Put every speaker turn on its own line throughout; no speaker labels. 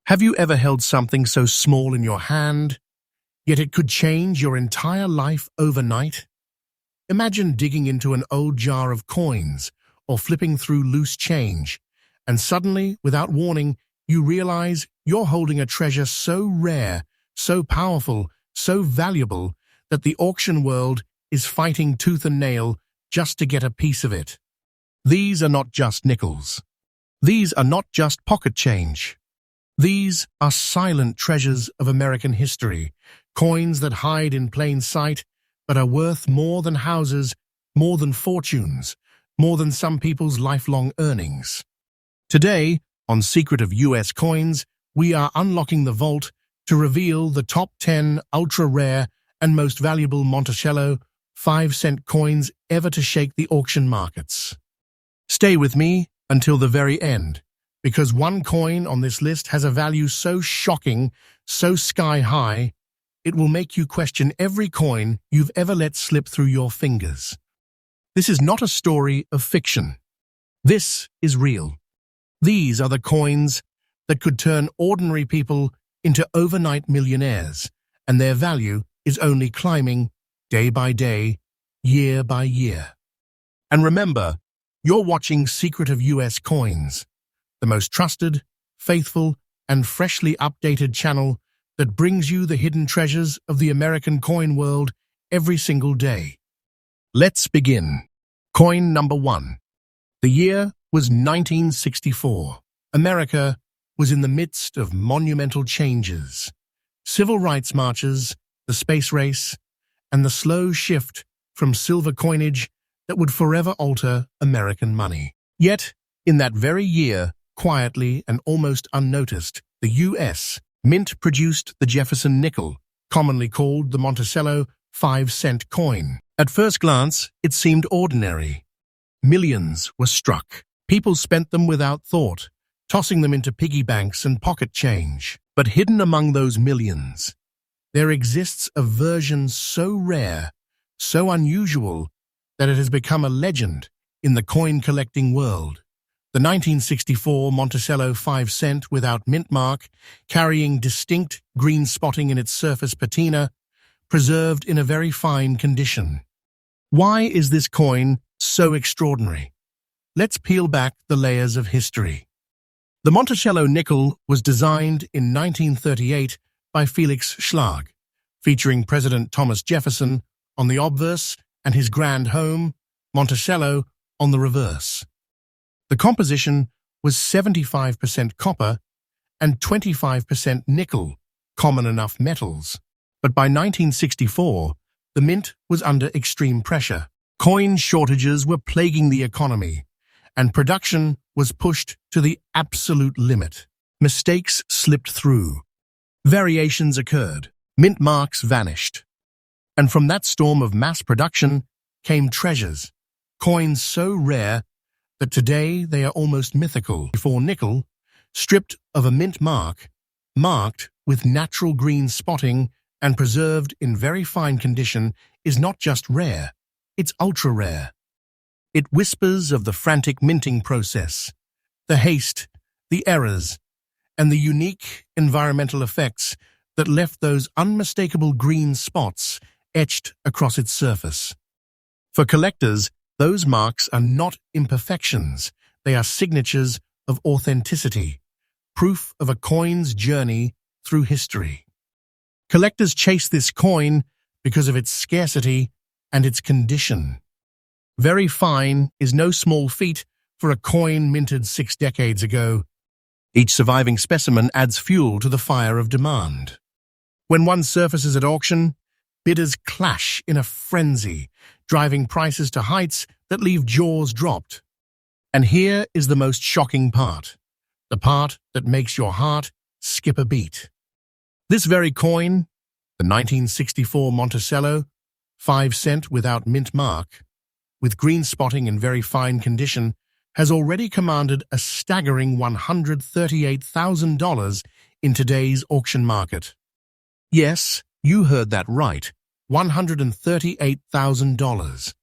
Have you ever held something so small in your hand, yet it could change your entire life overnight? Imagine digging into an old jar of coins or flipping through loose change, and suddenly, without warning, you realize you're holding a treasure so rare, so powerful, so valuable that the auction world is fighting tooth and nail just to get a piece of it. These are not just nickels. These are not just pocket change. These are silent treasures of American history, coins that hide in plain sight but are worth more than houses, more than fortunes, more than some people's lifelong earnings. Today, on Secret of U.S. Coins, we are unlocking the vault to reveal the top 10 ultra-rare and most valuable Monticello 5-cent coins ever to shake the auction markets. Stay with me until the very end, because one coin on this list has a value so shocking, so sky-high, it will make you question every coin you've ever let slip through your fingers. This is not a story of fiction. This is real. These are the coins that could turn ordinary people into overnight millionaires, and their value is only climbing day by day, year by year. And remember, you're watching Secret of U.S. Coins, the most trusted, faithful, and freshly updated channel that brings you the hidden treasures of the American coin world every single day. Let's begin. Coin number 1. The year was 1964. America was in the midst of monumental changes. Civil rights marches, the space race, and the slow shift from silver coinage that would forever alter American money. Yet, in that very year, quietly and almost unnoticed, the U.S. Mint produced the Jefferson nickel, commonly called the Monticello 5-cent coin. At first glance, it seemed ordinary. Millions were struck. People spent them without thought, tossing them into piggy banks and pocket change. But hidden among those millions, there exists a version so rare, so unusual, that it has become a legend in the coin-collecting world. The 1964 Monticello 5-cent without mint mark, carrying distinct green spotting in its surface patina, preserved in a very fine condition. Why is this coin so extraordinary? Let's peel back the layers of history. The Monticello nickel was designed in 1938 by Felix Schlag, featuring President Thomas Jefferson on the obverse and his grand home, Monticello, on the reverse. The composition was 75% copper and 25% nickel, common enough metals. But by 1964, the mint was under extreme pressure. Coin shortages were plaguing the economy, and production was pushed to the absolute limit. Mistakes slipped through. Variations occurred. Mint marks vanished. And from that storm of mass production came treasures, coins so rare that today they are almost mythical. Before nickel, stripped of a mint mark, marked with natural green spotting and preserved in very fine condition, is not just rare, it's ultra-rare. It whispers of the frantic minting process, the haste, the errors, and the unique environmental effects that left those unmistakable green spots etched across its surface. For collectors, those marks are not imperfections, they are signatures of authenticity, proof of a coin's journey through history. Collectors chase this coin because of its scarcity and its condition. Very fine is no small feat for a coin minted 6 decades ago. Each surviving specimen adds fuel to the fire of demand. When one surfaces at auction, bidders clash in a frenzy, driving prices to heights that leave jaws dropped. And here is the most shocking part, the part that makes your heart skip a beat. This very coin, the 1964 Monticello 5-cent without mint mark, with green spotting in very fine condition, has already commanded a staggering $138,000 in today's auction market. Yes, you heard that right, $138,000.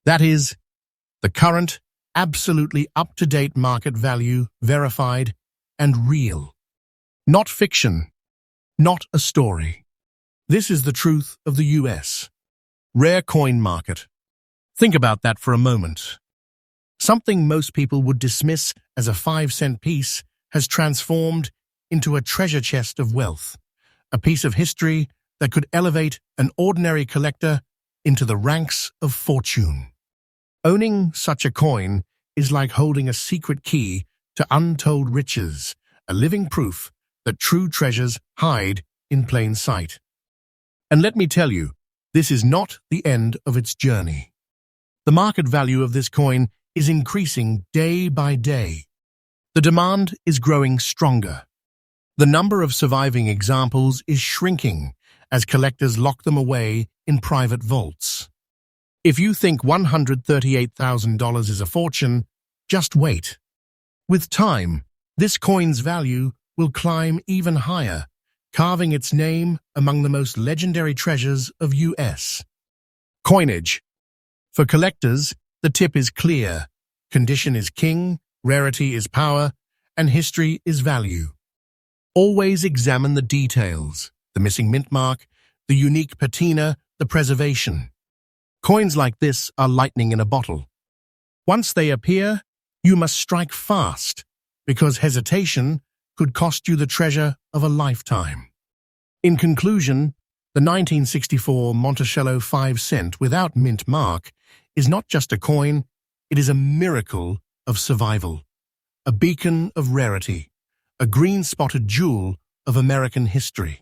That is the current, absolutely up-to-date market value, verified and real. Not fiction, not a story. This is the truth of the US. Rare coin market. Think about that for a moment. Something most people would dismiss as a 5-cent piece has transformed into a treasure chest of wealth, a piece of history that could elevate an ordinary collector into the ranks of fortune. Owning such a coin is like holding a secret key to untold riches, a living proof that true treasures hide in plain sight. And let me tell you, this is not the end of its journey. The market value of this coin is increasing day by day. The demand is growing stronger. The number of surviving examples is shrinking as collectors lock them away in private vaults. If you think $138,000 is a fortune, just wait. With time, this coin's value will climb even higher, carving its name among the most legendary treasures of US. Coinage. For collectors, the tip is clear. Condition is king, rarity is power, and history is value. Always examine the details, the missing mint mark, the unique patina, the preservation. Coins like this are lightning in a bottle. Once they appear, you must strike fast, because hesitation could cost you the treasure of a lifetime. In conclusion, the 1964 Monticello 5-cent without mint mark is not just a coin, it is a miracle of survival, a beacon of rarity, a green-spotted jewel of American history.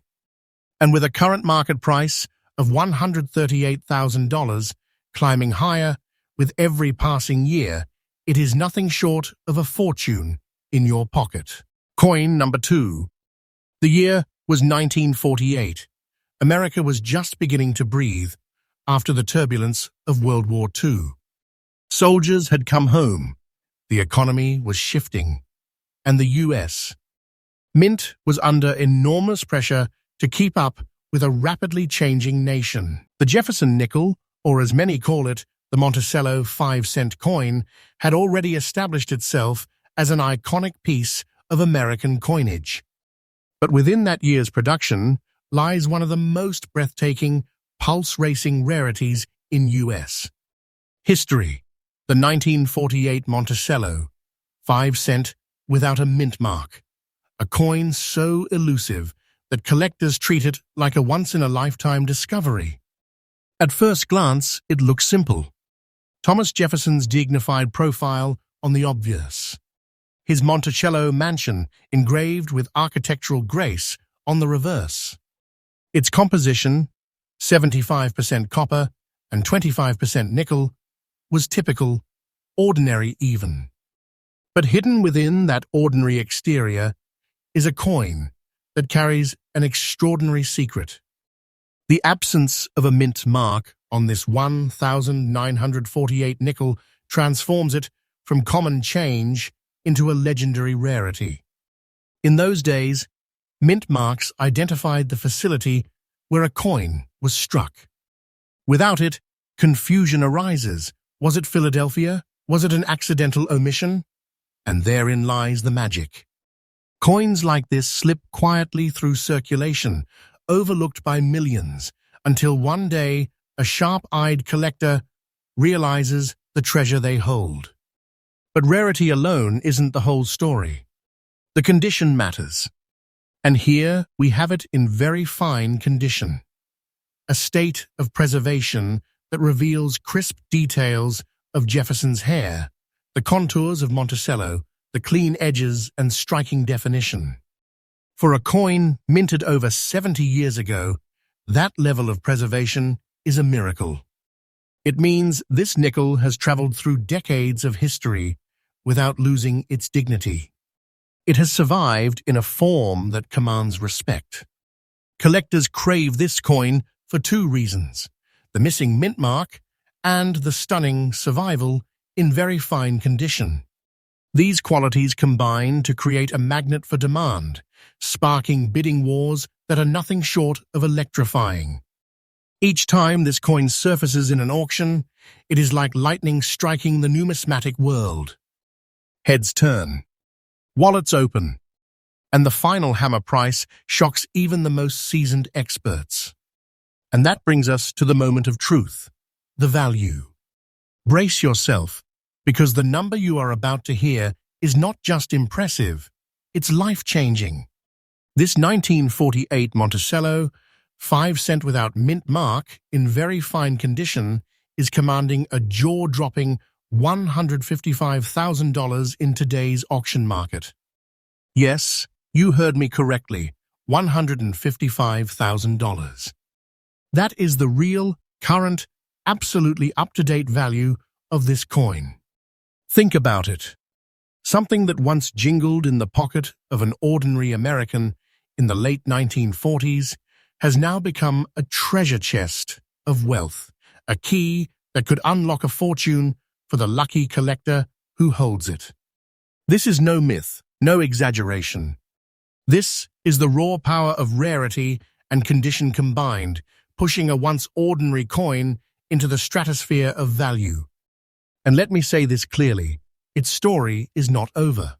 And with a current market price of $138,000 climbing higher with every passing year, it is nothing short of a fortune in your pocket. Coin number 2. The year was 1948. America was just beginning to breathe after the turbulence of World War II. Soldiers had come home, the economy was shifting, and the US Mint was under enormous pressure to keep up with a rapidly changing nation. The Jefferson nickel, or as many call it, the Monticello 5-cent coin, had already established itself as an iconic piece of American coinage. But within that year's production lies one of the most breathtaking, pulse-racing rarities in US history, the 1948 Monticello 5-cent without a mint mark. A coin so elusive that collectors treat it like a once-in-a-lifetime discovery. At first glance, it looks simple. Thomas Jefferson's dignified profile on the obverse. His Monticello mansion engraved with architectural grace on the reverse. Its composition, 75% copper and 25% nickel, was typical, ordinary even. But hidden within that ordinary exterior is a coin that carries an extraordinary secret. The absence of a mint mark on this 1948 nickel transforms it from common change into a legendary rarity. In those days, mint marks identified the facility where a coin was struck. Without it, confusion arises. Was it Philadelphia? Was it an accidental omission? And therein lies the magic. Coins like this slip quietly through circulation, overlooked by millions, until one day a sharp-eyed collector realizes the treasure they hold. But rarity alone isn't the whole story. The condition matters. And here we have it in very fine condition. A state of preservation that reveals crisp details of Jefferson's hair, the contours of Monticello, the clean edges and striking definition. For a coin minted over 70 years ago, that level of preservation is a miracle. It means this nickel has traveled through decades of history without losing its dignity. It has survived in a form that commands respect. Collectors crave this coin for two reasons: the missing mint mark and the stunning survival in very fine condition. These qualities combine to create a magnet for demand, sparking bidding wars that are nothing short of electrifying. Each time this coin surfaces in an auction, it is like lightning striking the numismatic world. Heads turn. Wallets open. And the final hammer price shocks even the most seasoned experts. And that brings us to the moment of truth, the value. Brace yourself, because the number you are about to hear is not just impressive, it's life-changing. This 1948 Monticello, 5-cent without mint mark, in very fine condition, is commanding a jaw-dropping $155,000 in today's auction market. Yes, you heard me correctly, $155,000. That is the real, current, absolutely up-to-date value of this coin. Think about it. Something that once jingled in the pocket of an ordinary American in the late 1940s has now become a treasure chest of wealth, a key that could unlock a fortune for the lucky collector who holds it. This is no myth, no exaggeration. This is the raw power of rarity and condition combined, pushing a once ordinary coin into the stratosphere of value. And let me say this clearly, its story is not over.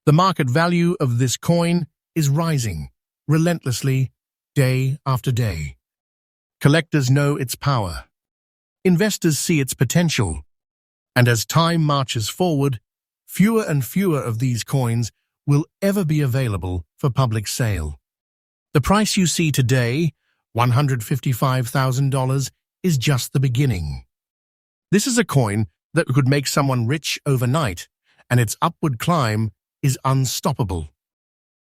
The market value of this coin is rising, relentlessly, day after day. Collectors know its power. Investors see its potential. And as time marches forward, fewer and fewer of these coins will ever be available for public sale. The price you see today, $155,000, is just the beginning. This is a coin that could make someone rich overnight, and its upward climb is unstoppable.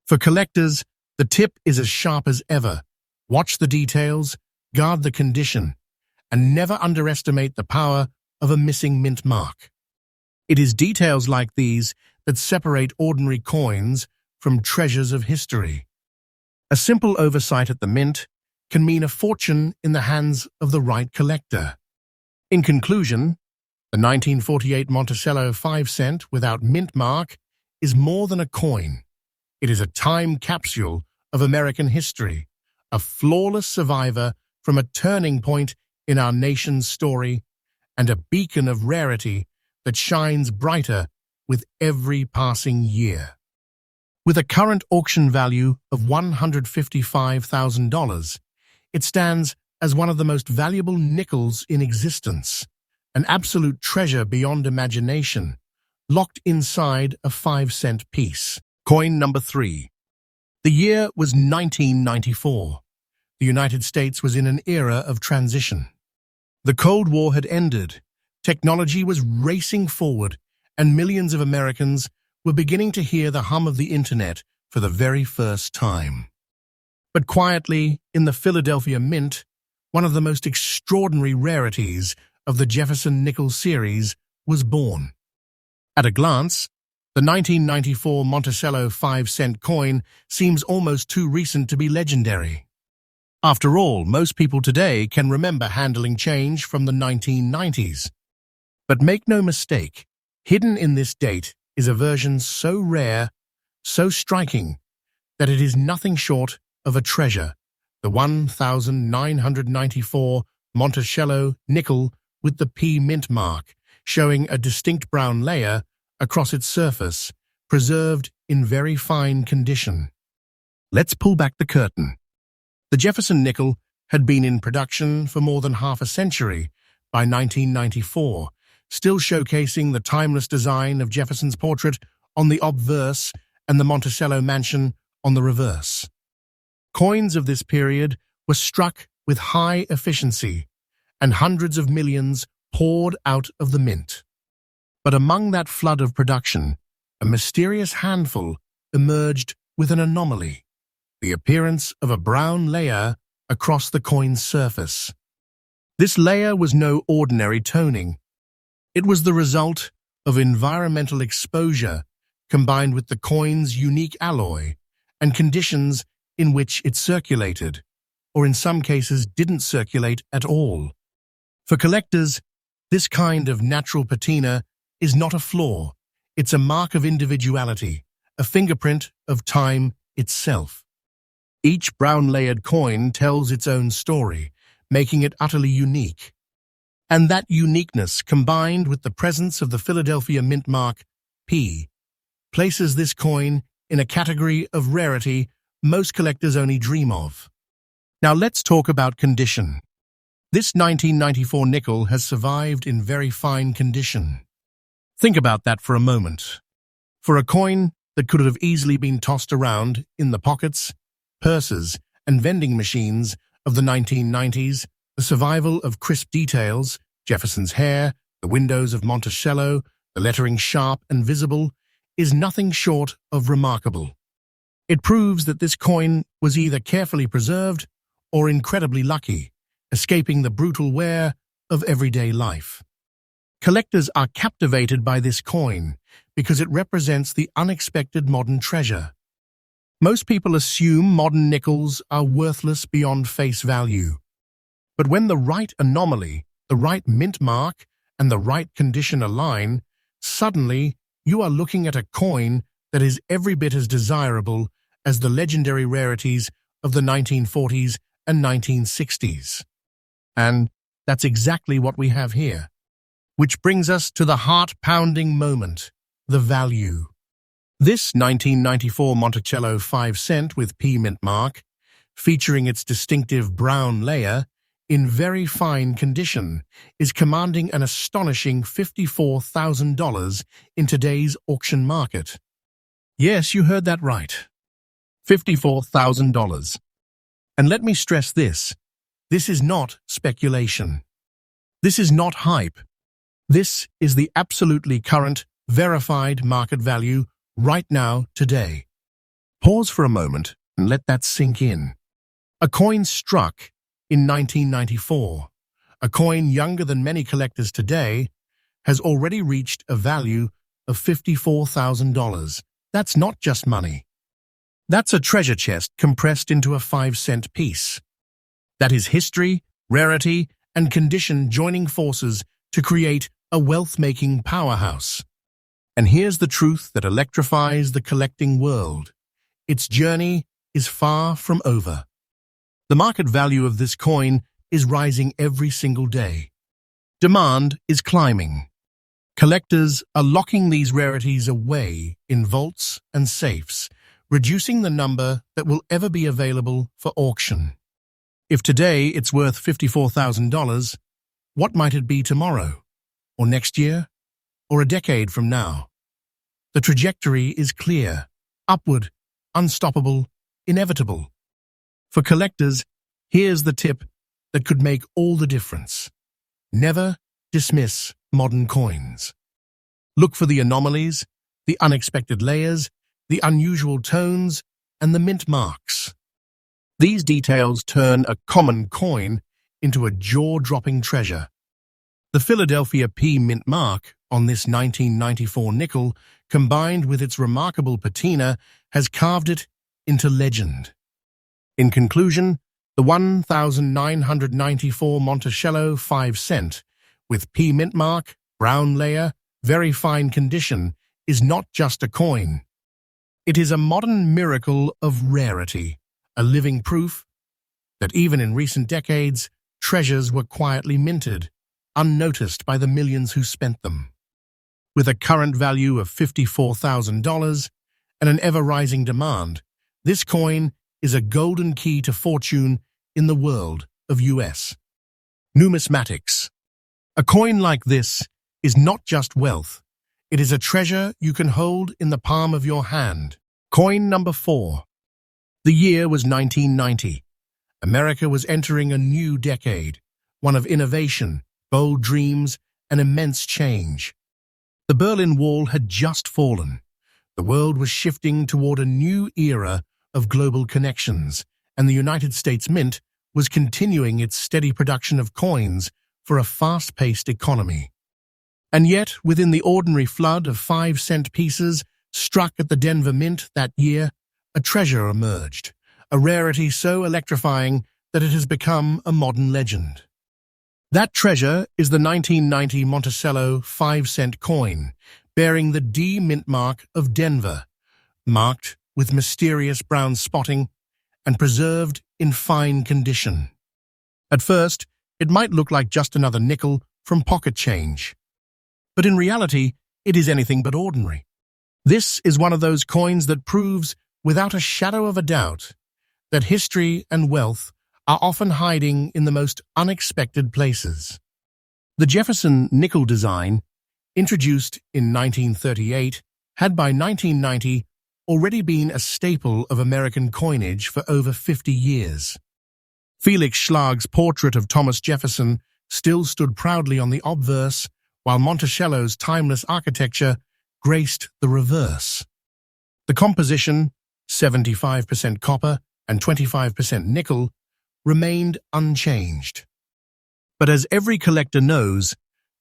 For collectors, the tip is as sharp as ever. Watch the details, guard the condition, and never underestimate the power of a missing mint mark. It is details like these that separate ordinary coins from treasures of history. A simple oversight at the mint can mean a fortune in the hands of the right collector. In conclusion, the 1948 Monticello 5-cent without mint mark is more than a coin. It is a time capsule of American history, a flawless survivor from a turning point in our nation's story, and a beacon of rarity that shines brighter with every passing year. With a current auction value of $155,000, it stands as one of the most valuable nickels in existence, an absolute treasure beyond imagination, locked inside a 5-cent piece. Coin number 3. The year was 1994. The United States was in an era of transition. The Cold War had ended, technology was racing forward, and millions of Americans were beginning to hear the hum of the internet for the very first time. But quietly, in the Philadelphia Mint, one of the most extraordinary rarities of the Jefferson nickel series was born. At a glance, the 1994 Monticello 5-cent coin seems almost too recent to be legendary. After all, most people today can remember handling change from the 1990s. But make no mistake, hidden in this date is a version so rare, so striking, that it is nothing short of a treasure, the 1994 Monticello nickel with the P mint mark, showing a distinct brown layer across its surface, preserved in very fine condition. Let's pull back the curtain. The Jefferson nickel had been in production for more than half a century by 1994, still showcasing the timeless design of Jefferson's portrait on the obverse and the Monticello mansion on the reverse. Coins of this period were struck with high efficiency, and hundreds of millions poured out of the mint. But among that flood of production, a mysterious handful emerged with an anomaly, the appearance of a brown layer across the coin's surface. This layer was no ordinary toning. It was the result of environmental exposure combined with the coin's unique alloy and conditions in which it circulated, or in some cases didn't circulate at all. For collectors, this kind of natural patina is not a flaw. It's a mark of individuality, a fingerprint of time itself. Each brown-layered coin tells its own story, making it utterly unique. And that uniqueness, combined with the presence of the Philadelphia mint mark P, places this coin in a category of rarity most collectors only dream of. Now let's talk about condition. This 1994 nickel has survived in very fine condition. Think about that for a moment. For a coin that could have easily been tossed around in the pockets, purses, and vending machines of the 1990s, the survival of crisp details, Jefferson's hair, the windows of Monticello, the lettering sharp and visible, is nothing short of remarkable. It proves that this coin was either carefully preserved or incredibly lucky, escaping the brutal wear of everyday life. Collectors are captivated by this coin because it represents the unexpected modern treasure. Most people assume modern nickels are worthless beyond face value. But when the right anomaly, the right mint mark, and the right condition align, suddenly you are looking at a coin that is every bit as desirable as the legendary rarities of the 1940s and 1960s. And that's exactly what we have here. Which brings us to the heart-pounding moment, the value. This 1994 Monticello 5-cent with P mint mark, featuring its distinctive brown layer, in very fine condition, is commanding an astonishing $54,000 in today's auction market. Yes, you heard that right. $54,000. And let me stress this is not speculation. This is not hype. This is the absolutely current, verified market value right now, today. Pause for a moment and let that sink in. A coin struck in 1994, a coin younger than many collectors today, has already reached a value of $54,000. That's not just money. That's a treasure chest compressed into a 5-cent piece. That is history, rarity, and condition joining forces to create a wealth-making powerhouse. And here's the truth that electrifies the collecting world. Its journey is far from over. The market value of this coin is rising every single day. Demand is climbing. Collectors are locking these rarities away in vaults and safes, reducing the number that will ever be available for auction. If today it's worth $54,000, what might it be tomorrow, or next year, or a decade from now? The trajectory is clear, upward, unstoppable, inevitable. For collectors, here's the tip that could make all the difference. Never dismiss modern coins. Look for the anomalies, the unexpected layers, the unusual tones, and the mint marks. These details turn a common coin into a jaw-dropping treasure. The Philadelphia P mint mark on this 1994 nickel, combined with its remarkable patina, has carved it into legend. In conclusion, the 1994 Monticello 5-cent, with P mint mark, brown layer, very fine condition, is not just a coin. It is a modern miracle of rarity, a living proof that even in recent decades, treasures were quietly minted, unnoticed by the millions who spent them. With a current value of $54,000 and an ever-rising demand, this coin is a golden key to fortune in the world of US. Numismatics. A coin like this is not just wealth. It is a treasure you can hold in the palm of your hand. Coin number 4. The year was 1990. America was entering a new decade, one of innovation, bold dreams, and immense change. The Berlin Wall had just fallen. The world was shifting toward a new era of global connections, and the United States Mint was continuing its steady production of coins for a fast-paced economy. And yet, within the ordinary flood of 5-cent pieces struck at the Denver Mint that year, a treasure emerged, a rarity so electrifying that it has become a modern legend. That treasure is the 1990 Monticello 5-cent coin, bearing the D mint mark of Denver, marked with mysterious brown spotting and preserved in fine condition. At first, it might look like just another nickel from pocket change. But in reality, it is anything but ordinary. This is one of those coins that proves, without a shadow of a doubt, that history and wealth are often hiding in the most unexpected places. The Jefferson nickel design, introduced in 1938, had by 1990 already been a staple of American coinage for over 50 years. Felix Schlag's portrait of Thomas Jefferson still stood proudly on the obverse, while Monticello's timeless architecture graced the reverse. The composition, 75% copper and 25% nickel, remained unchanged. But as every collector knows,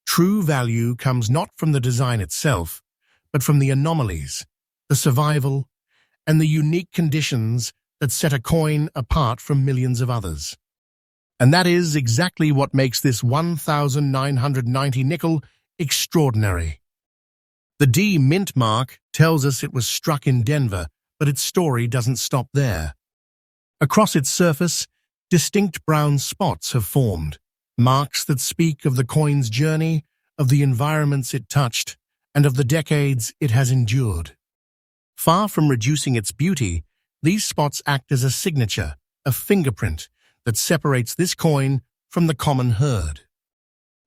true value comes not from the design itself, but from the anomalies, the survival, and the unique conditions that set a coin apart from millions of others. And that is exactly what makes this 1990 nickel extraordinary. The D mint mark tells us it was struck in Denver, but its story doesn't stop there. Across its surface, distinct brown spots have formed, marks that speak of the coin's journey, of the environments it touched, and of the decades it has endured. Far from reducing its beauty, these spots act as a signature, a fingerprint that separates this coin from the common herd.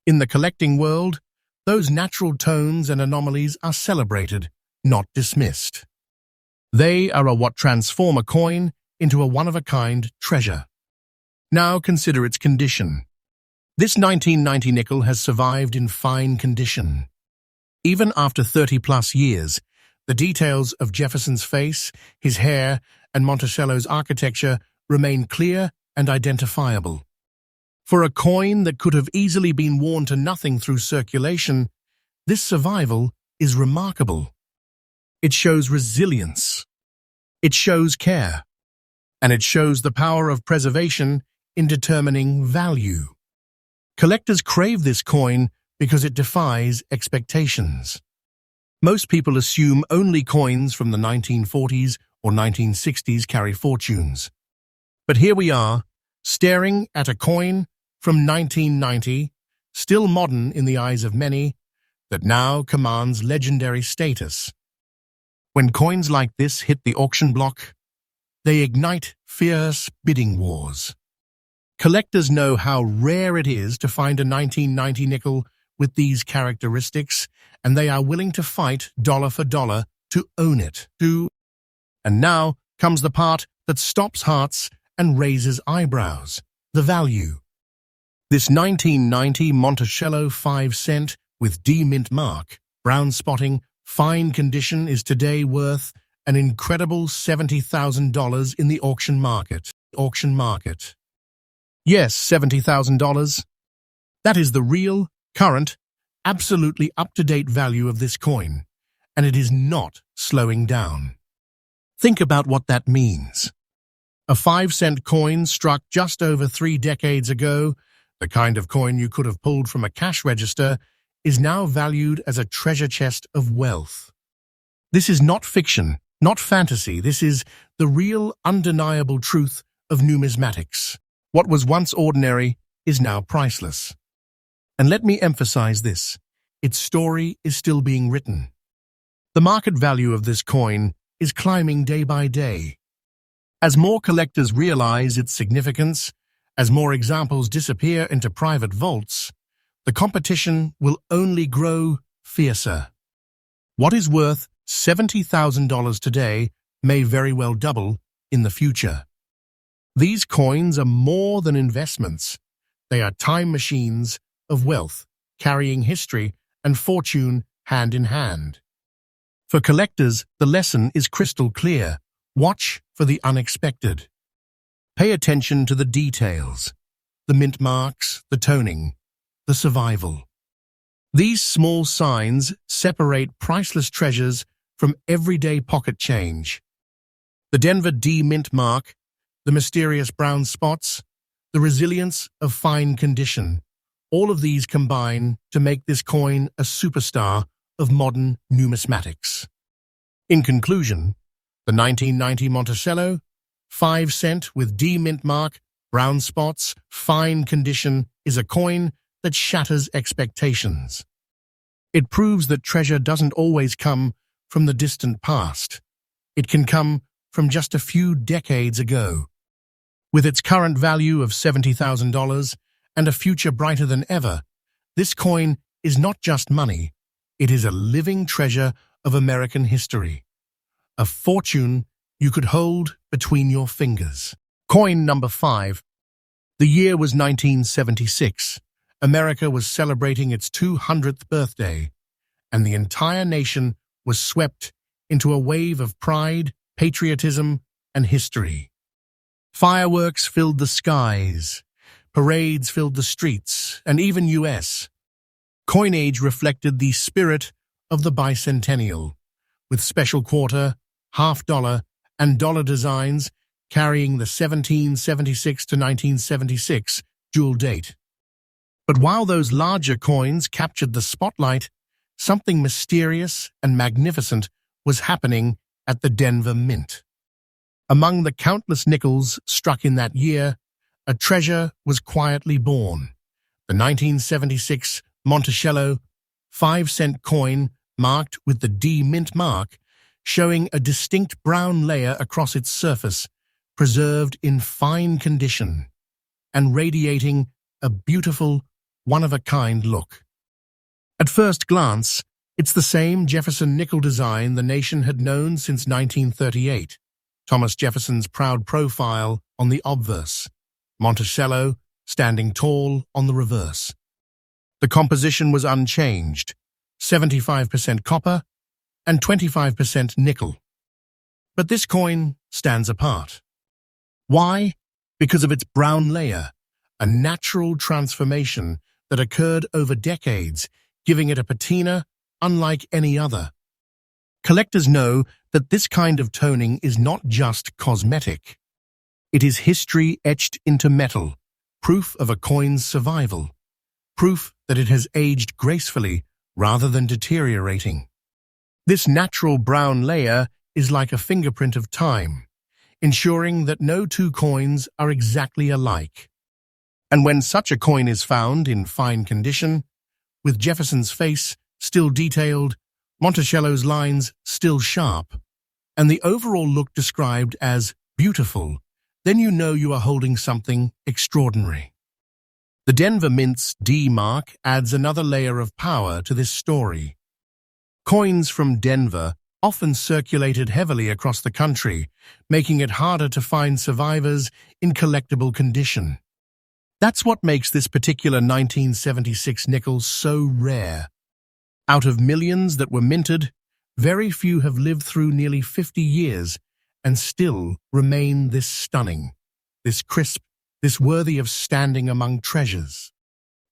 In the collecting world, those natural tones and anomalies are celebrated, not dismissed. They are what transform a coin into a one-of-a-kind treasure. Now consider its condition. This 1990 nickel has survived in fine condition. Even after 30-plus years, the details of Jefferson's face, his hair, and Monticello's architecture remain clear and identifiable. For a coin that could have easily been worn to nothing through circulation, this survival is remarkable. It shows resilience. It shows care. And it shows the power of preservation in determining value. Collectors crave this coin because it defies expectations. Most people assume only coins from the 1940s or 1960s carry fortunes. But here we are, staring at a coin from 1990, still modern in the eyes of many, that now commands legendary status. When coins like this hit the auction block, they ignite fierce bidding wars. Collectors know how rare it is to find a 1990 nickel with these characteristics, and they are willing to fight dollar for dollar to own it. And now comes the part that stops hearts and raises eyebrows, the value. This 1990 Monticello 5-cent with D mint mark, brown spotting, fine condition is today worth an incredible $70,000 in the auction market. Yes, $70,000. That is the real, current, absolutely up-to-date value of this coin, and it is not slowing down. Think about what that means. A 5-cent coin struck just over 3 decades ago, the kind of coin you could have pulled from a cash register, is now valued as a treasure chest of wealth. This is not fiction, not fantasy. This is the real, undeniable truth of numismatics. What was once ordinary is now priceless. And let me emphasize this: its story is still being written. The market value of this coin is climbing day by day. As more collectors realize its significance, as more examples disappear into private vaults, the competition will only grow fiercer. What is worth $70,000 today may very well double in the future. These coins are more than investments. They are time machines of wealth, carrying history and fortune hand in hand. For collectors, the lesson is crystal clear. Watch for the unexpected. Pay attention to the details, the mint marks, the toning, the survival. These small signs separate priceless treasures from everyday pocket change. The Denver D mint mark, the mysterious brown spots, the resilience of fine condition, all of these combine to make this coin a superstar of modern numismatics. In conclusion, the 1990 Monticello, 5-cent with D mint mark, brown spots, fine condition, is a coin that shatters expectations. It proves that treasure doesn't always come from the distant past. It can come from just a few decades ago. With its current value of $70,000 and a future brighter than ever, this coin is not just money, it is a living treasure of American history. A fortune you could hold between your fingers. Coin number 5. The year was 1976. America was celebrating its 200th birthday, and the entire nation was swept into a wave of pride, patriotism, and history. Fireworks filled the skies, parades filled the streets, and even U.S. coinage reflected the spirit of the bicentennial, with special quarter, half-dollar, and dollar designs carrying the 1776 to 1976 dual date. But while those larger coins captured the spotlight, something mysterious and magnificent was happening at the Denver Mint. Among the countless nickels struck in that year, a treasure was quietly born. The 1976 Monticello 5-cent coin marked with the D Mint mark, showing a distinct brown layer across its surface, preserved in fine condition, and radiating a beautiful, one-of-a-kind look. At first glance, it's the same Jefferson nickel design the nation had known since 1938, Thomas Jefferson's proud profile on the obverse, Monticello standing tall on the reverse. The composition was unchanged, 75% copper and 25% nickel. But this coin stands apart. Why? Because of its brown layer, a natural transformation that occurred over decades, giving it a patina unlike any other. Collectors know that this kind of toning is not just cosmetic. It is history etched into metal, proof of a coin's survival, proof that it has aged gracefully rather than deteriorating. This natural brown layer is like a fingerprint of time, ensuring that no two coins are exactly alike. And when such a coin is found in fine condition, with Jefferson's face still detailed, Monticello's lines still sharp, and the overall look described as beautiful, then you know you are holding something extraordinary. The Denver Mint's D mark adds another layer of power to this story. Coins from Denver often circulated heavily across the country, making it harder to find survivors in collectible condition. That's what makes this particular 1976 nickel so rare. Out of millions that were minted, very few have lived through nearly 50 years and still remain this stunning, this crisp, this worthy of standing among treasures.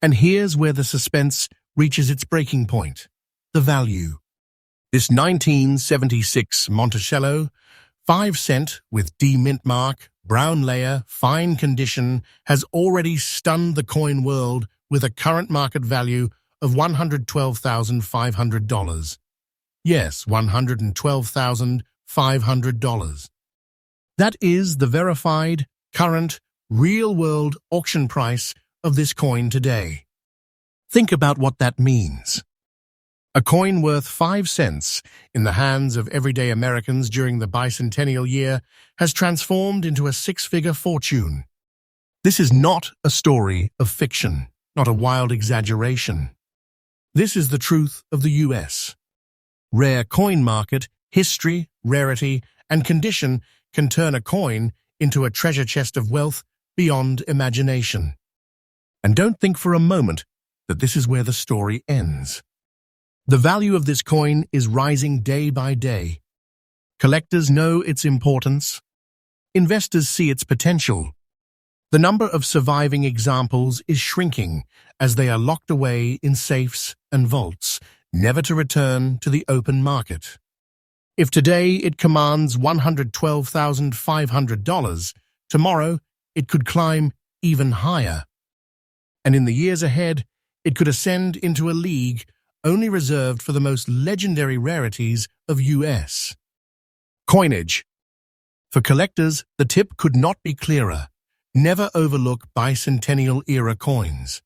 And here's where the suspense reaches its breaking point: the value. This 1976 Monticello 5-cent with D Mint mark, brown layer, fine condition has already stunned the coin world with a current market value of $112,500. Yes, $112,500. That is the verified, current, real-world auction price of this coin today. Think about what that means. A coin worth 5 cents in the hands of everyday Americans during the bicentennial year has transformed into a six-figure fortune. This is not a story of fiction, not a wild exaggeration. This is the truth of the U.S. Rare coin market, history, rarity, and condition can turn a coin into a treasure chest of wealth beyond imagination. And don't think for a moment that this is where the story ends. The value of this coin is rising day by day. Collectors know its importance. Investors see its potential. The number of surviving examples is shrinking as they are locked away in safes and vaults, never to return to the open market. If today it commands $112,500, tomorrow it could climb even higher. And in the years ahead, it could ascend into a league only reserved for the most legendary rarities of U.S. coinage. For collectors, the tip could not be clearer. Never overlook bicentennial-era coins.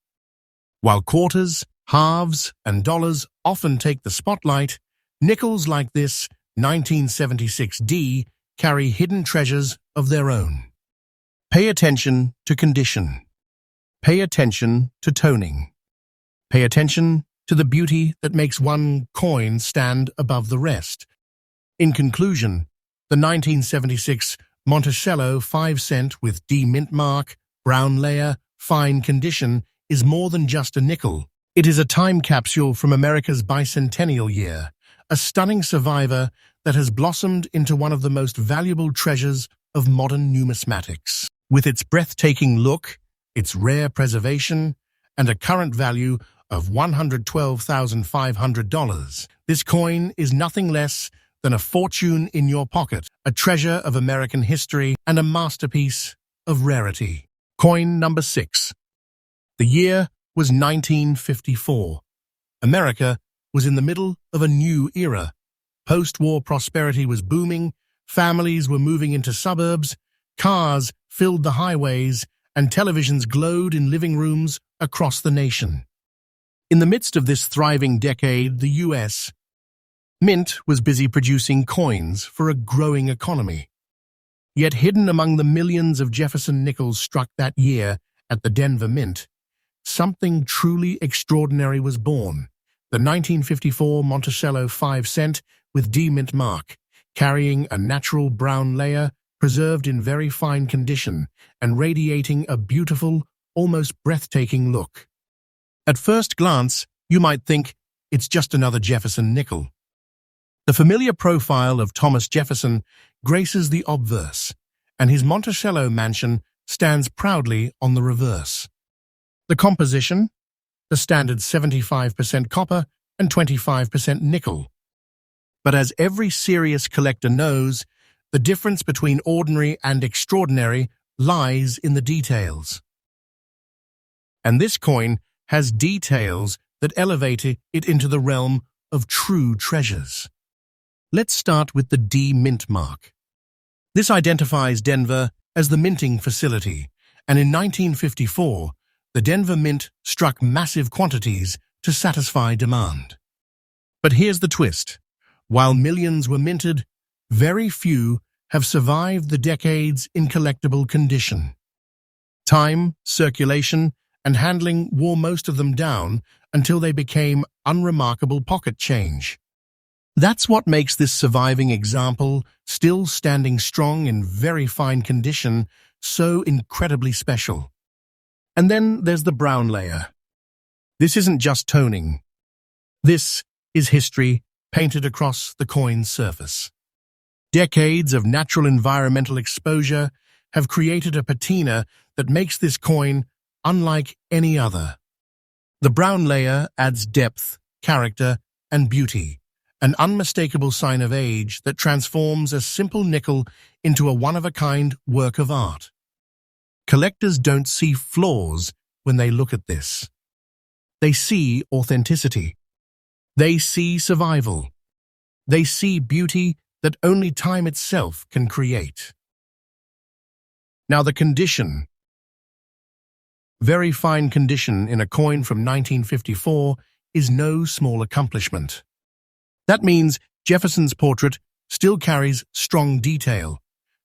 While quarters, halves, and dollars often take the spotlight, Nickels like this 1976D carry hidden treasures of their own. Pay attention to condition. Pay attention to toning. Pay attention to the beauty that makes one coin stand above the rest. In conclusion, the 1976 Monticello 5-cent with D mint mark, brown layer, fine condition is more than just a nickel. It is a time capsule from America's bicentennial year, a stunning survivor that has blossomed into one of the most valuable treasures of modern numismatics. With its breathtaking look, its rare preservation, and a current value of $112,500, this coin is nothing less than a fortune in your pocket, a treasure of American history, and a masterpiece of rarity. Coin number 6. The year was 1954. America was in the middle of a new era. Post-war prosperity was booming, families were moving into suburbs, cars filled the highways, and televisions glowed in living rooms across the nation. In the midst of this thriving decade, the U.S. Mint was busy producing coins for a growing economy. Yet hidden among the millions of Jefferson nickels struck that year at the Denver Mint, something truly extraordinary was born. The 1954 Monticello 5-cent with D mint mark, carrying a natural brown layer, preserved in very fine condition, and radiating a beautiful, almost breathtaking look. At first glance, you might think it's just another Jefferson nickel. The familiar profile of Thomas Jefferson graces the obverse, and his Monticello mansion stands proudly on the reverse. The composition? The standard 75% copper and 25% nickel. But as every serious collector knows, the difference between ordinary and extraordinary lies in the details. And this coin has details that elevate it into the realm of true treasures. Let's start with the D mint mark. This identifies Denver as the minting facility, and in 1954, the Denver Mint struck massive quantities to satisfy demand. But here's the twist. While millions were minted, very few have survived the decades in collectible condition. Time, circulation, and handling wore most of them down until they became unremarkable pocket change. That's what makes this surviving example, still standing strong in very fine condition, so incredibly special. And then there's the brown layer. This isn't just toning. This is history painted across the coin's surface. Decades of natural environmental exposure have created a patina that makes this coin unlike any other. The brown layer adds depth, character, and beauty, an unmistakable sign of age that transforms a simple nickel into a one-of-a-kind work of art. Collectors don't see flaws when they look at this. They see authenticity. They see survival. They see beauty that only time itself can create. Now the condition. Very fine condition in a coin from 1954 is no small accomplishment. That means Jefferson's portrait still carries strong detail,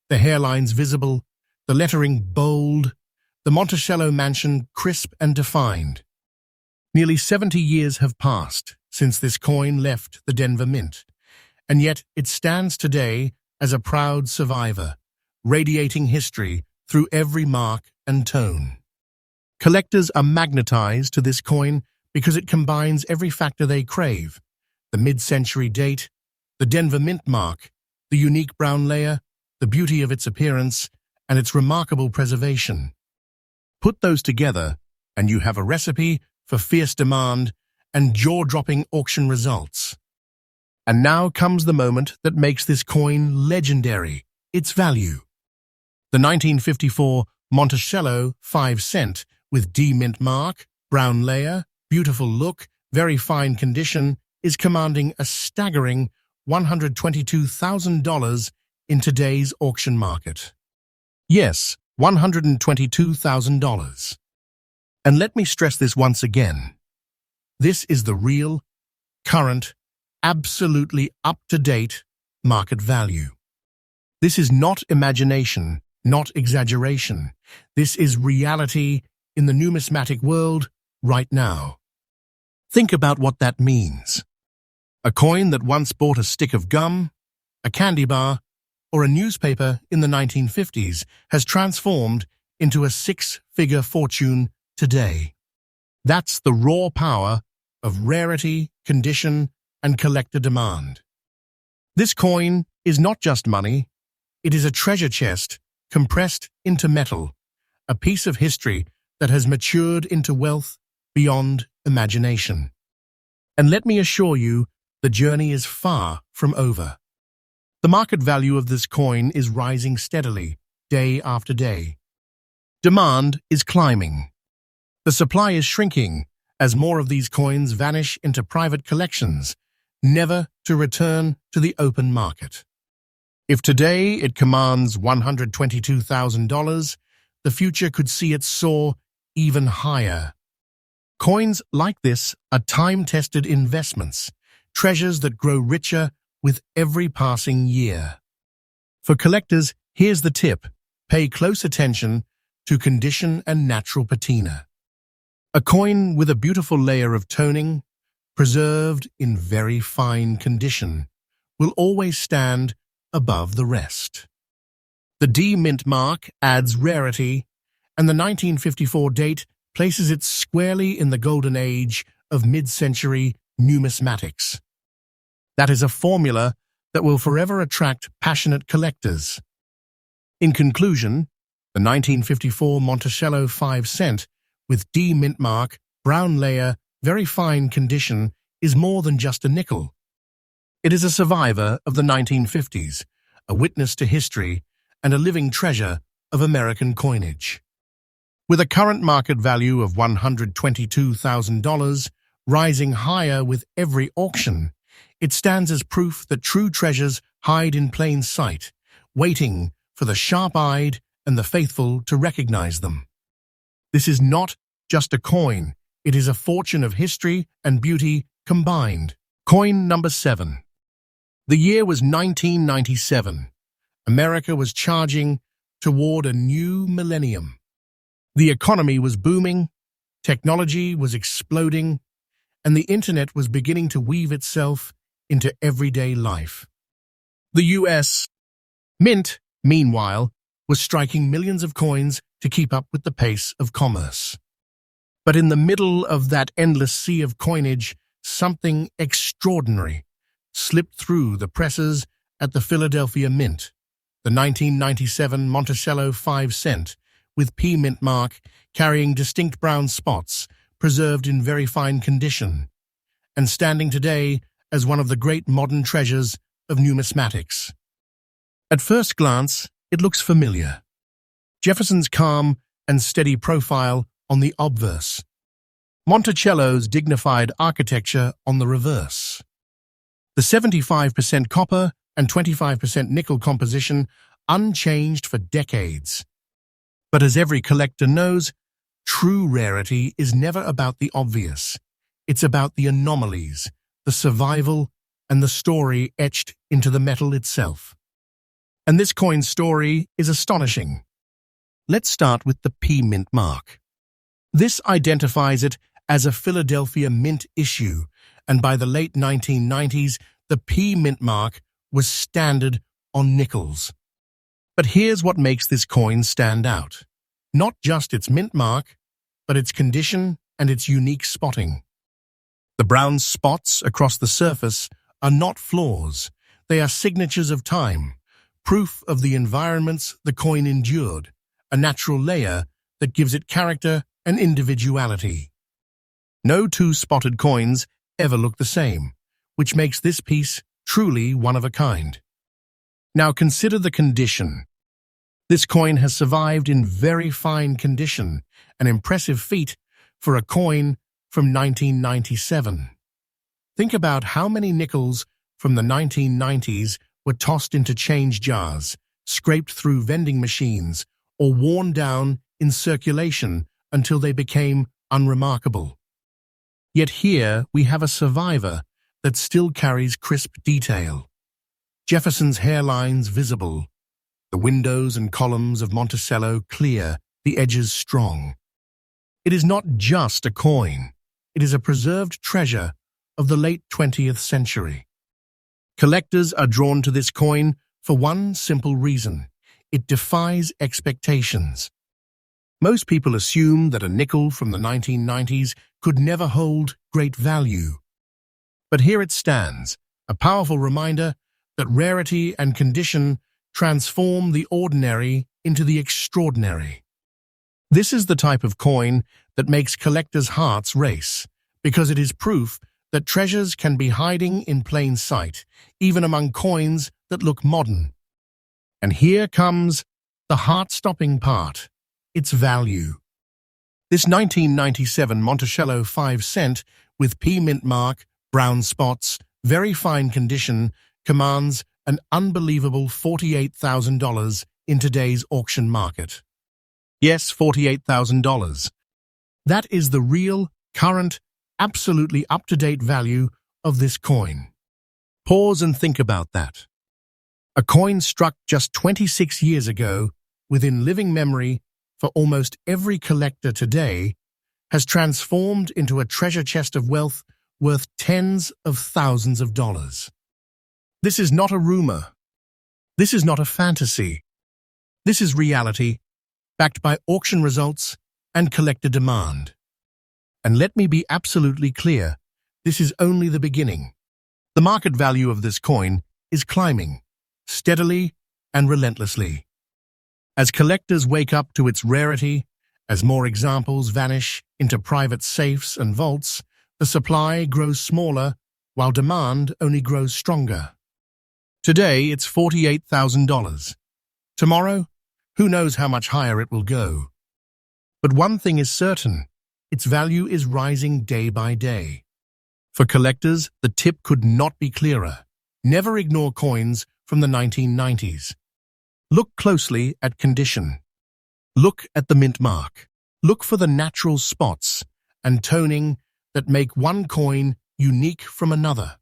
the hairlines visible, the lettering bold, the Monticello mansion crisp and defined. Nearly 70 years have passed since this coin left the Denver Mint, and yet it stands today as a proud survivor, radiating history through every mark and tone. Collectors are magnetized to this coin because it combines every factor they crave: the mid-century date, the Denver Mint mark, the unique brown layer, the beauty of its appearance, and its remarkable preservation. Put those together, and you have a recipe for fierce demand and jaw-dropping auction results. And now comes the moment that makes this coin legendary, its value. The 1954 Monticello 5-cent with D mint mark, brown layer, beautiful look, very fine condition, is commanding a staggering $122,000 in today's auction market. Yes, $122,000. And let me stress this once again. This is the real, current, absolutely up-to-date market value. This is not imagination, not exaggeration. This is reality in the numismatic world right now. Think about what that means. A coin that once bought a stick of gum, a candy bar, or a newspaper in the 1950s has transformed into a six-figure fortune today. That's the raw power of rarity, condition, and collector demand. This coin is not just money, it is a treasure chest compressed into metal, a piece of history that has matured into wealth beyond imagination. And let me assure you, the journey is far from over. The market value of this coin is rising steadily, day after day. Demand is climbing. The supply is shrinking as more of these coins vanish into private collections, never to return to the open market. If today it commands $122,000, the future could see it soar even higher. Coins like this are time-tested investments, treasures that grow richer with every passing year. For collectors, here's the tip. Pay close attention to condition and natural patina. A coin with a beautiful layer of toning, preserved in very fine condition, will always stand above the rest. The D mint mark adds rarity, and the 1954 date places it squarely in the golden age of mid-century numismatics. That is a formula that will forever attract passionate collectors. In conclusion, the 1954 Monticello 5 cent with D mint mark, brown layer, very fine condition is more than just a nickel. It is a survivor of the 1950s, a witness to history, and a living treasure of American coinage. With a current market value of $122,000, rising higher with every auction, it stands as proof that true treasures hide in plain sight, waiting for the sharp-eyed and the faithful to recognize them. This is not just a coin, it is a fortune of history and beauty combined. Coin number 7. The year was 1997. America was charging toward a new millennium. The economy was booming, technology was exploding, and the internet was beginning to weave itself into everyday life. The U.S. Mint, meanwhile, was striking millions of coins to keep up with the pace of commerce. But in the middle of that endless sea of coinage, something extraordinary slipped through the presses at the Philadelphia Mint, the 1997 Monticello 5 cent, with P mint mark carrying distinct brown spots, preserved in very fine condition, and standing today as one of the great modern treasures of numismatics. At first glance, it looks familiar. Jefferson's calm and steady profile on the obverse, Monticello's dignified architecture on the reverse. The 75% copper and 25% nickel composition unchanged for decades. But as every collector knows, true rarity is never about the obvious. It's about the anomalies, the survival, and the story etched into the metal itself. And this coin's story is astonishing. Let's start with the P mint mark. This identifies it as a Philadelphia Mint issue, and by the late 1990s, the P mint mark was standard on nickels. But here's what makes this coin stand out. Not just its mint mark, but its condition and its unique spotting. The brown spots across the surface are not flaws. They are signatures of time, proof of the environments the coin endured, a natural layer that gives it character and individuality. No two spotted coins ever look the same, which makes this piece truly one of a kind. Now consider the condition. This coin has survived in very fine condition, an impressive feat for a coin from 1997. Think about how many nickels from the 1990s were tossed into change jars, scraped through vending machines, or worn down in circulation until they became unremarkable. Yet here we have a survivor that still carries crisp detail. Jefferson's hairlines visible, the windows and columns of Monticello clear, the edges strong. It is not just a coin. It is a preserved treasure of the late 20th century. Collectors are drawn to this coin for one simple reason. It defies expectations. Most people assume that a nickel from the 1990s could never hold great value. But here it stands, a powerful reminder that rarity and condition transform the ordinary into the extraordinary. This is the type of coin that makes collectors' hearts race, because it is proof that treasures can be hiding in plain sight, even among coins that look modern. And here comes the heart-stopping part, its value. This 1997 Monticello 5-cent with P mint mark, brown spots, very fine condition, commands an unbelievable $48,000 in today's auction market. Yes, $48,000. That is the real, current, absolutely up-to-date value of this coin. Pause and think about that. A coin struck just 26 years ago, within living memory for almost every collector today, has transformed into a treasure chest of wealth worth tens of thousands of dollars. This is not a rumor. This is not a fantasy. This is reality, backed by auction results and collector demand. And let me be absolutely clear, this is only the beginning. The market value of this coin is climbing, steadily and relentlessly. As collectors wake up to its rarity, as more examples vanish into private safes and vaults, the supply grows smaller while demand only grows stronger. Today, it's $48,000. Tomorrow, who knows how much higher it will go. But one thing is certain, its value is rising day by day. For collectors, the tip could not be clearer. Never ignore coins from the 1990s. Look closely at condition. Look at the mint mark. Look for the natural spots and toning that make one coin unique from another.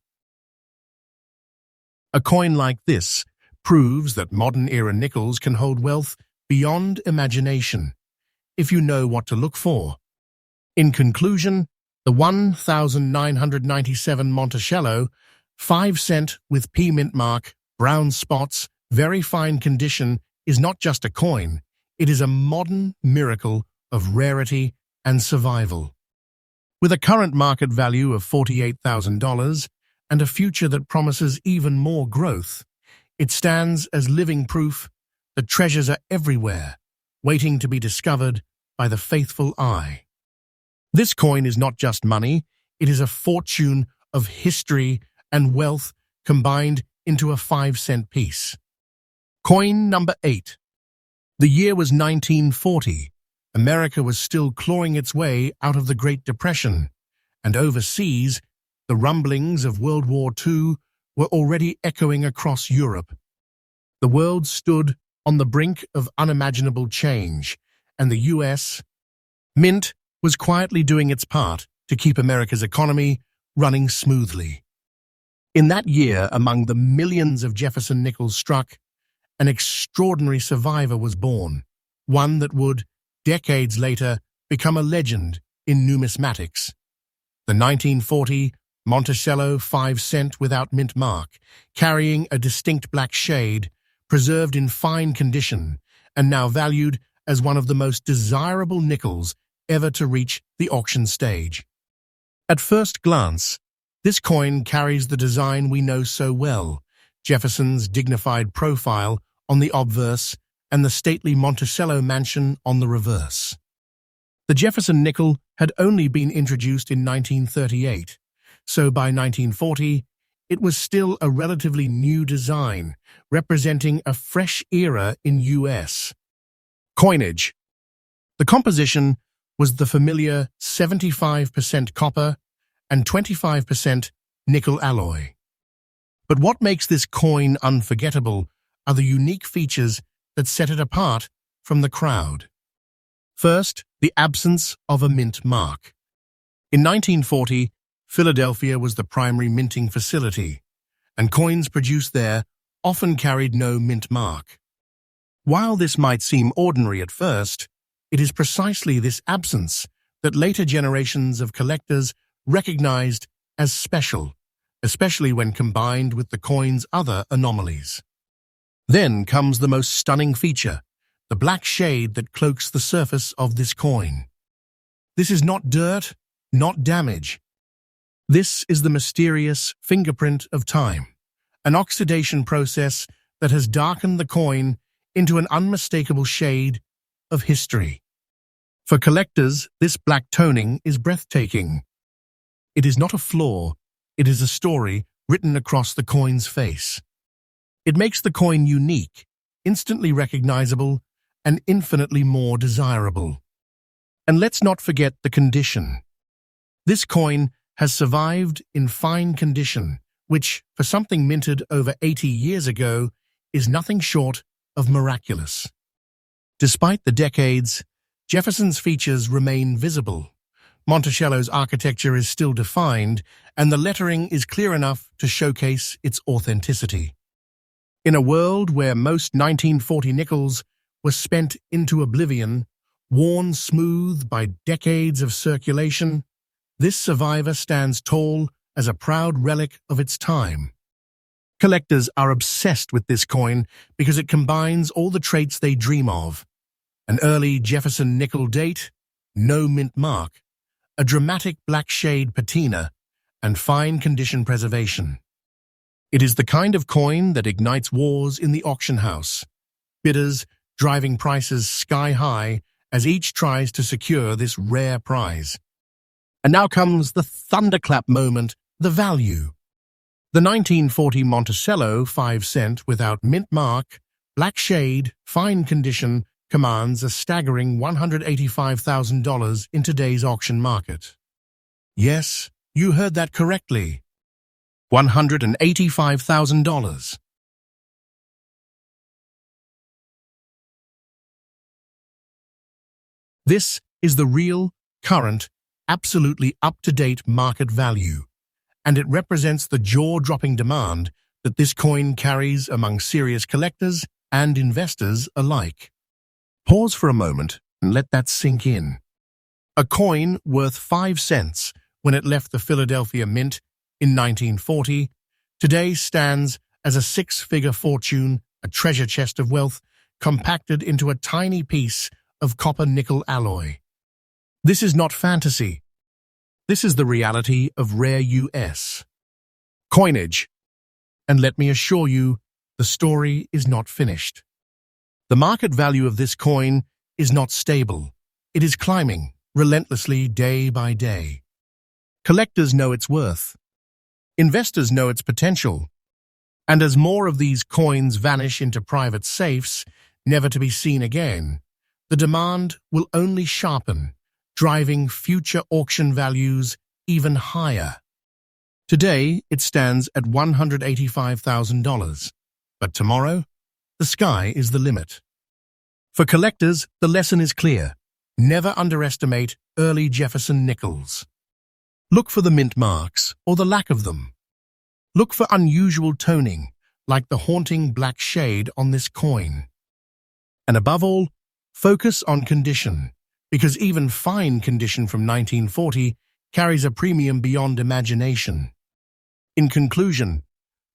A coin like this proves that modern-era nickels can hold wealth beyond imagination, if you know what to look for. In conclusion, the 1997 Monticello 5-cent with P mint mark, brown spots, very fine condition is not just a coin, it is a modern miracle of rarity and survival. With a current market value of $48,000 and a future that promises even more growth, it stands as living proof that treasures are everywhere, waiting to be discovered by the faithful eye. This coin is not just money, it is a fortune of history and wealth combined into a 5-cent piece. Coin number 8. The year was 1940. America was still clawing its way out of the Great Depression, and overseas, the rumblings of World War II were already echoing across Europe. The world stood on the brink of unimaginable change, and the U.S. Mint was quietly doing its part to keep America's economy running smoothly. In that year, among the millions of Jefferson nickels struck, an extraordinary survivor was born, one that would, decades later, become a legend in numismatics. The 1940 Monticello 5-cent without mint mark, carrying a distinct black shade, preserved in fine condition, and now valued as one of the most desirable nickels ever to reach the auction stage. At first glance, this coin carries the design we know so well, Jefferson's dignified profile on the obverse and the stately Monticello mansion on the reverse. The Jefferson nickel had only been introduced in 1938, so by 1940, it was still a relatively new design, representing a fresh era in U.S. coinage. The composition was the familiar 75% copper and 25% nickel alloy. But what makes this coin unforgettable are the unique features that set it apart from the crowd. First, the absence of a mint mark. In 1940, Philadelphia was the primary minting facility, and coins produced there often carried no mint mark. While this might seem ordinary at first, it is precisely this absence that later generations of collectors recognized as special, especially when combined with the coin's other anomalies. Then comes the most stunning feature, the black shade that cloaks the surface of this coin. This is not dirt, not damage. This is the mysterious fingerprint of time, an oxidation process that has darkened the coin into an unmistakable shade of history. For collectors, this black toning is breathtaking. It is not a flaw, it is a story written across the coin's face. It makes the coin unique, instantly recognizable, and infinitely more desirable. And let's not forget the condition. This coin has survived in fine condition, which, for something minted over 80 years ago, is nothing short of miraculous. Despite the decades, Jefferson's features remain visible. Monticello's architecture is still defined, and the lettering is clear enough to showcase its authenticity. In a world where most 1940 nickels were spent into oblivion, worn smooth by decades of circulation, this survivor stands tall as a proud relic of its time. Collectors are obsessed with this coin because it combines all the traits they dream of: an early Jefferson nickel date, no mint mark, a dramatic black shade patina, and fine condition preservation. It is the kind of coin that ignites wars in the auction house, bidders driving prices sky high as each tries to secure this rare prize. And now comes the thunderclap moment, the value. The 1940 Monticello 5-cent without mint mark, black shade, fine condition, commands a staggering $185,000 in today's auction market. Yes, you heard that correctly. $185,000. This is the real, current, absolutely up-to-date market value, and it represents the jaw-dropping demand that this coin carries among serious collectors and investors alike. Pause for a moment and let that sink in. A coin worth 5 cents when it left the Philadelphia Mint in 1940 today stands as a 6-figure fortune, a treasure chest of wealth compacted into a tiny piece of copper-nickel alloy. This is not fantasy. This is the reality of rare U.S. coinage. And let me assure you, the story is not finished. The market value of this coin is not stable. It is climbing relentlessly day by day. Collectors know its worth. Investors know its potential. And as more of these coins vanish into private safes, never to be seen again, the demand will only sharpen, driving future auction values even higher. Today, it stands at $185,000, but tomorrow, the sky is the limit. For collectors, the lesson is clear. Never underestimate early Jefferson nickels. Look for the mint marks, or the lack of them. Look for unusual toning, like the haunting black shade on this coin. And above all, focus on condition, because even fine condition from 1940 carries a premium beyond imagination. In conclusion,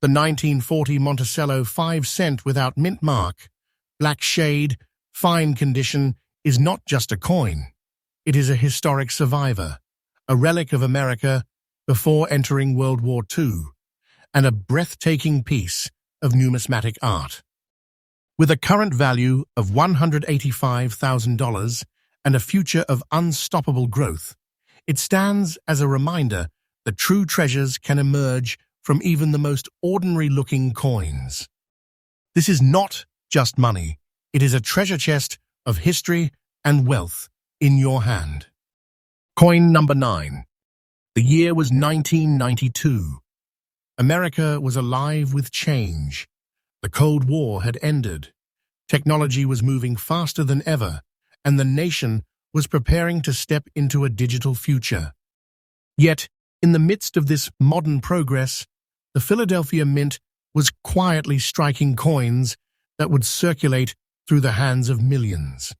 the 1940 Monticello 5-cent without mint mark, black shade, fine condition is not just a coin. It is a historic survivor, a relic of America before entering World War II, and a breathtaking piece of numismatic art. With a current value of $185,000 and a future of unstoppable growth, it stands as a reminder that true treasures can emerge from even the most ordinary-looking coins. This is not just money. It is a treasure chest of history and wealth in your hand. Coin number 9. The year was 1992. America was alive with change. The Cold War had ended. Technology was moving faster than ever, and the nation was preparing to step into a digital future. Yet, In the midst of this modern progress, the Philadelphia Mint was quietly striking coins that would circulate through the hands of millions.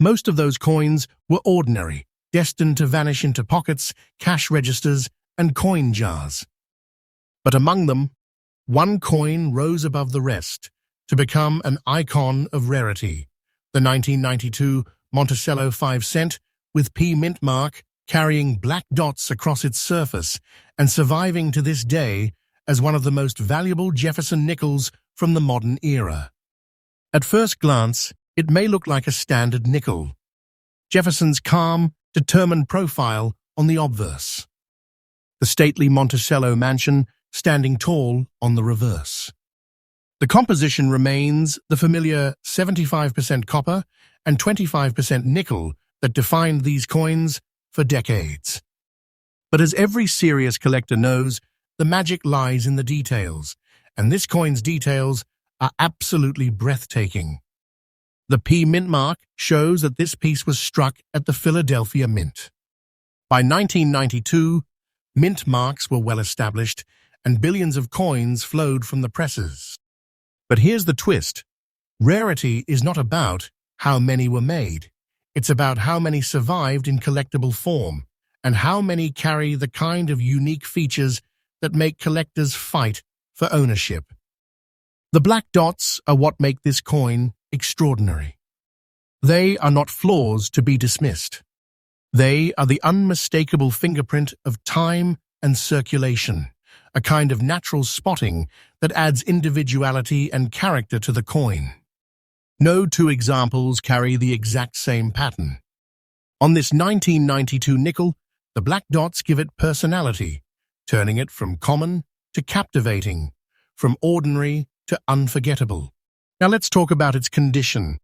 Most of those coins were ordinary, destined to vanish into pockets, cash registers, and coin jars. But among them, one coin rose above the rest to become an icon of rarity, the 1992 Monticello 5-cent with P mint mark carrying black dots across its surface and surviving to this day as one of the most valuable Jefferson nickels from the modern era. At first glance, it may look like a standard nickel. Jefferson's calm, determined profile on the obverse. The stately Monticello mansion standing tall on the reverse. The composition remains the familiar 75% copper and 25% nickel that defined these coins for decades. But as every serious collector knows, the magic lies in the details, and this coin's details are absolutely breathtaking. The P mint mark shows that this piece was struck at the Philadelphia Mint. By 1992, mint marks were well established, and billions of coins flowed from the presses. But here's the twist. Rarity is not about how many were made. It's about how many survived in collectible form, and how many carry the kind of unique features that make collectors fight for ownership. The black dots are what make this coin extraordinary. They are not flaws to be dismissed. They are the unmistakable fingerprint of time and circulation, a kind of natural spotting that adds individuality and character to the coin. No two examples carry the exact same pattern. On this 1992 nickel, the black dots give it personality, turning it from common to captivating, from ordinary to unforgettable. Now let's talk about its condition.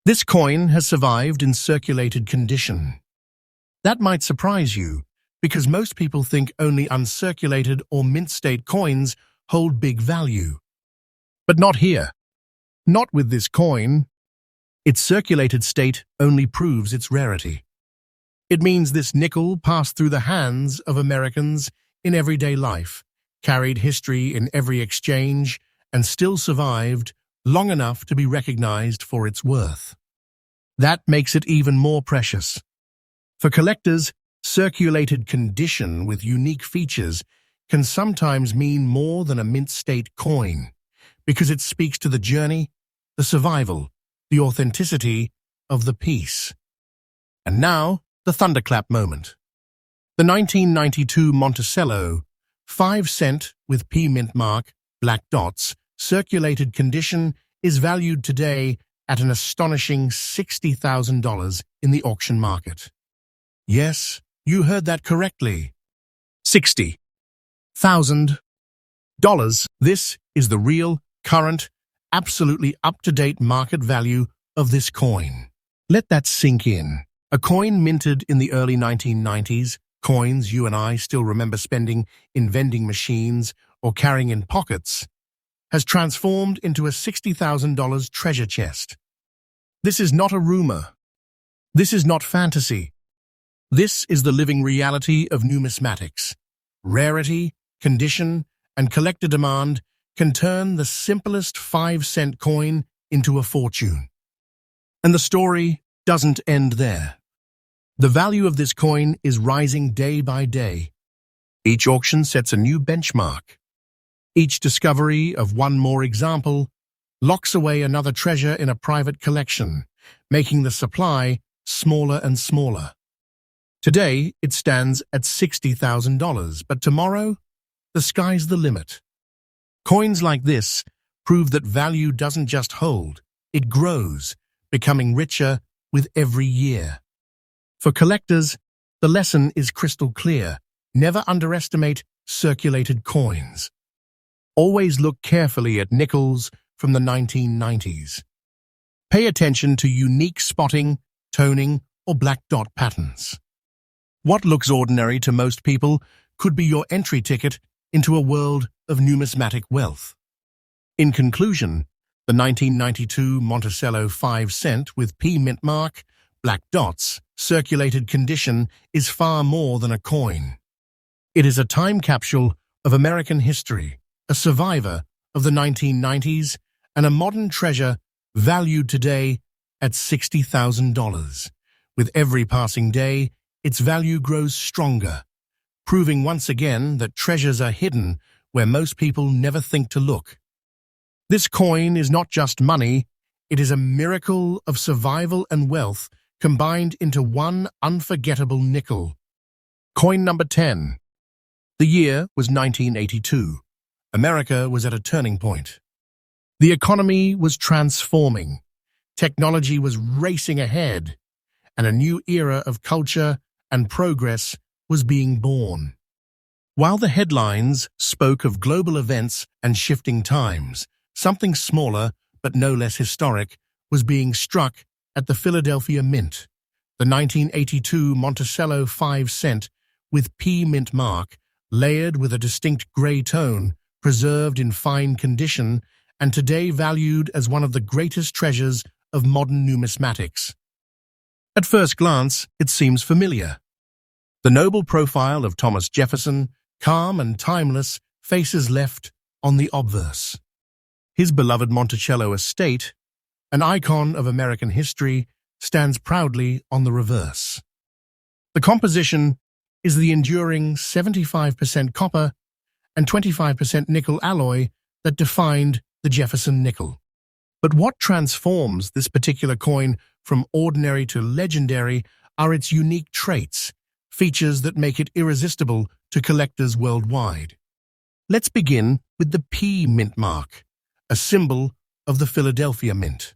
This coin has survived in circulated condition. That might surprise you, because most people think only uncirculated or mint-state coins hold big value. But not here. Not with this coin. Its circulated state only proves its rarity. It means this nickel passed through the hands of Americans in everyday life, carried history in every exchange, and still survived long enough to be recognized for its worth. That makes it even more precious. For collectors, circulated condition with unique features can sometimes mean more than a mint-state coin, because it speaks to the journey, the survival, the authenticity of the piece. And now, the thunderclap moment. The 1992 Monticello 5-cent with P mint mark, black dots, circulated condition is valued today at an astonishing $60,000 in the auction market. Yes, you heard that correctly. $60,000. This is the real, current, absolutely up-to-date market value of this coin. Let that sink in. A coin minted in the early 1990s, coins you and I still remember spending in vending machines or carrying in pockets, has transformed into a $60,000 treasure chest. This is not a rumor. This is not fantasy. This is the living reality of numismatics. Rarity, condition, and collector demand can turn the simplest 5-cent coin into a fortune. And the story doesn't end there. The value of this coin is rising day by day. Each auction sets a new benchmark. Each discovery of one more example locks away another treasure in a private collection, making the supply smaller and smaller. Today, it stands at $60,000, but tomorrow, the sky's the limit. Coins like this prove that value doesn't just hold, it grows, becoming richer with every year. For collectors, the lesson is crystal clear. Never underestimate circulated coins. Always look carefully at nickels from the 1990s. Pay attention to unique spotting, toning, or black dot patterns. What looks ordinary to most people could be your entry ticket into a world of numismatic wealth. In conclusion, the 1992 Monticello 5-cent with P mint mark, black dots, circulated condition is far more than a coin. It is a time capsule of American history, a survivor of the 1990s, and a modern treasure valued today at $60,000. With every passing day, its value grows stronger, proving once again that treasures are hidden where most people never think to look. This coin is not just money, it is a miracle of survival and wealth combined into one unforgettable nickel. Coin number 10. The year was 1982. America was at a turning point. The economy was transforming, technology was racing ahead, and a new era of culture and progress was being born. While the headlines spoke of global events and shifting times, something smaller but no less historic was being struck at the Philadelphia Mint. The 1982 Monticello 5-cent with P mint mark, layered with a distinct grey tone, preserved in fine condition, and today valued as one of the greatest treasures of modern numismatics. At first glance, it seems familiar. The noble profile of Thomas Jefferson, calm and timeless, faces left on the obverse. His beloved Monticello estate, an icon of American history, stands proudly on the reverse. The composition is the enduring 75% copper and 25% nickel alloy that defined the Jefferson nickel. But what transforms this particular coin from ordinary to legendary are its unique traits, features that make it irresistible to collectors worldwide. Let's begin with the P mint mark, a symbol of the Philadelphia Mint.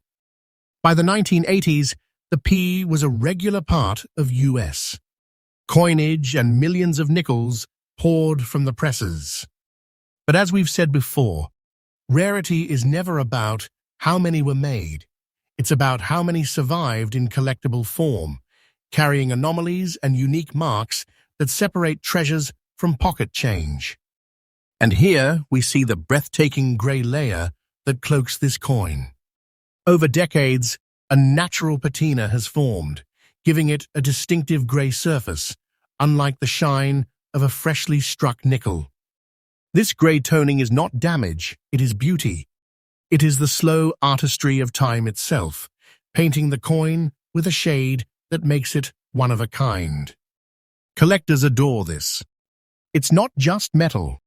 By the 1980s, the P was a regular part of U.S. coinage and millions of nickels poured from the presses. But as we've said before, rarity is never about how many were made. It's about how many survived in collectible form, carrying anomalies and unique marks that separate treasures from pocket change. And here we see the breathtaking grey layer that cloaks this coin. Over decades, a natural patina has formed, giving it a distinctive grey surface, unlike the shine of a freshly struck nickel. This grey toning is not damage, it is beauty. It is the slow artistry of time itself, painting the coin with a shade that makes it one of a kind. Collectors adore this. It's not just metal,